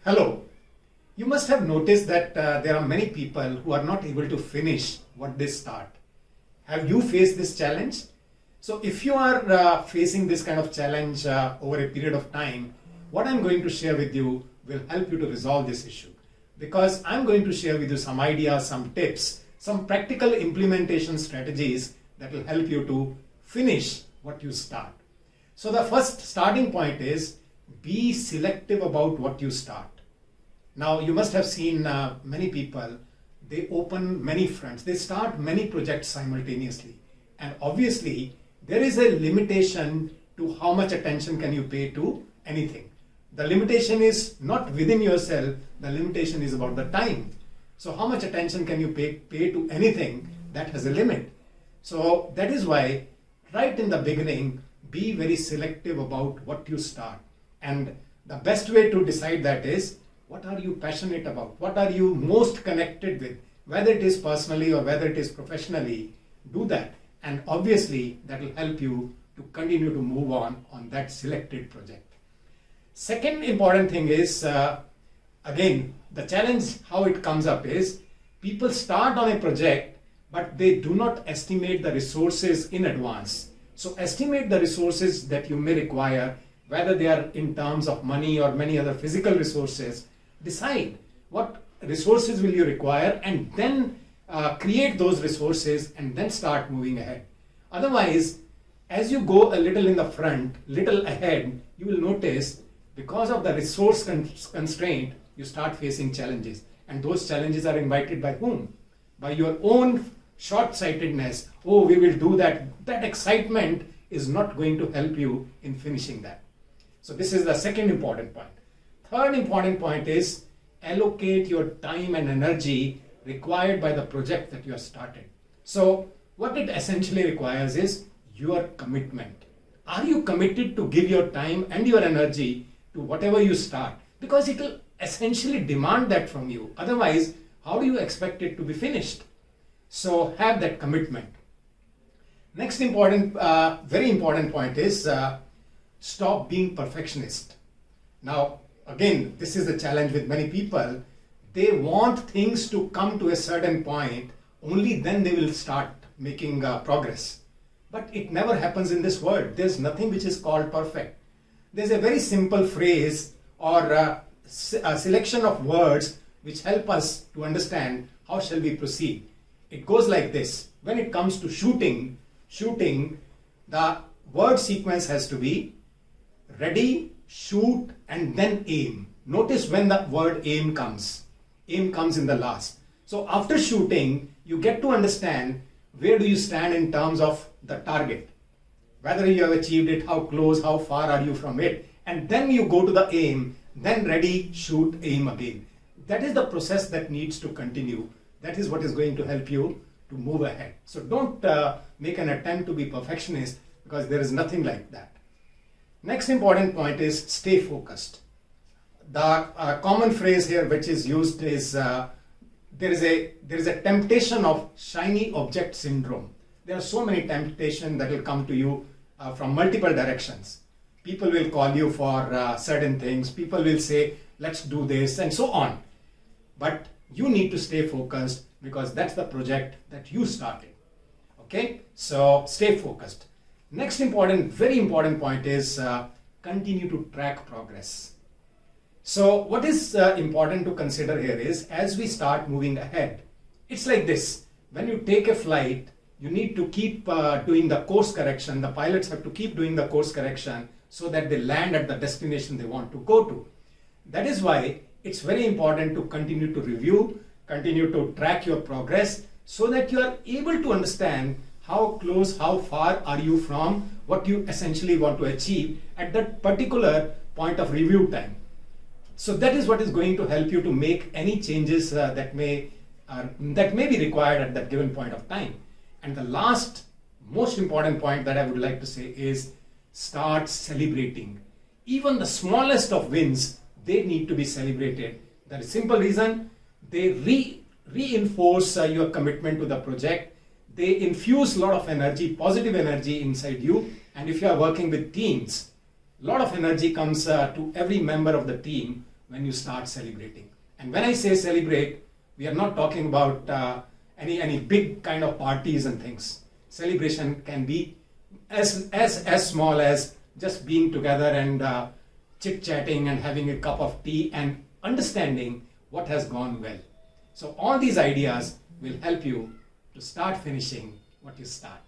Hello. You must have noticed that there are many people who are not able to finish what they start. Have you faced this challenge? So if you are facing this kind of challenge over a period of time, what I'm going to share with you will help you to resolve this issue. Because I'm going to share with you some ideas, some tips, some practical implementation strategies that will help you to finish what you start. So the first starting point is be selective about what you start. Now you must have seen many people, they open many fronts, they start many projects simultaneously. And obviously there is a limitation to how much attention can you pay to anything. The limitation is not within yourself, the limitation is about the time. So how much attention can you pay to anything, that has a limit. So that is why right in the beginning, be very selective about what you start. And the best way to decide that is, what are you passionate about? What are you most connected with? Whether it is personally or whether it is professionally, do that. And obviously that will help you to continue to move on that selected project. Second important thing is, again, the challenge how it comes up is, people start on a project, but they do not estimate the resources in advance. So estimate the resources that you may require, whether they are in terms of money or many other physical resources. Decide what resources will you require and then create those resources and then start moving ahead. Otherwise, as you go a little in the front, little ahead, you will notice because of the resource constraint, you start facing challenges. And those challenges are invited by whom? By your own short-sightedness. Oh, we will do that. That excitement is not going to help you in finishing that. So this is the second important point. Third important point is allocate your time and energy required by the project that you have started. So what it essentially requires is your commitment. Are you committed to give your time and your energy to whatever you start? Because it will essentially demand that from you. Otherwise, how do you expect it to be finished? So have that commitment. Next important, very important point is stop being perfectionist. Now, again, this is the challenge with many people. They want things to come to a certain point, only then they will start making progress. But it never happens in this world. There's nothing which is called perfect. There's a very simple phrase or a selection of words which help us to understand how shall we proceed. It goes like this. When it comes to shooting, the word sequence has to be ready, shoot, and then aim. Notice when the word aim comes. Aim comes in the last. So after shooting, you get to understand where do you stand in terms of the target. Whether you have achieved it, how close, how far are you from it. And then you go to the aim, then ready, shoot, aim again. That is the process that needs to continue. That is what is going to help you to move ahead. So don't make an attempt to be perfectionist, because there is nothing like that. Next important point is stay focused. The common phrase here which is used is there is a temptation of shiny object syndrome. There are so many temptations that will come to you from multiple directions. People will call you for certain things. People will say, let's do this, and so on. But you need to stay focused, because that's the project that you started. Okay, so stay focused. Next important, very important point is continue to track progress. So what is important to consider here is, as we start moving ahead, it's like this. When you take a flight, you need to keep doing the course correction. The pilots have to keep doing the course correction so that they land at the destination they want to go to. That is why it's very important to continue to review, continue to track your progress, so that you are able to understand how close, how far are you from what you essentially want to achieve at that particular point of review time. So that is what is going to help you to make any changes that may be required at that given point of time. And the last most important point that I would like to say is start celebrating. Even the smallest of wins, they need to be celebrated. That is simple reason, they reinforce your commitment to the project. They infuse a lot of energy, positive energy inside you. And if you are working with teams, a lot of energy comes to every member of the team when you start celebrating. And when I say celebrate, we are not talking about any big kind of parties and things. Celebration can be as small as just being together and chit-chatting and having a cup of tea and understanding what has gone well. So all these ideas will help you to start finishing what you start.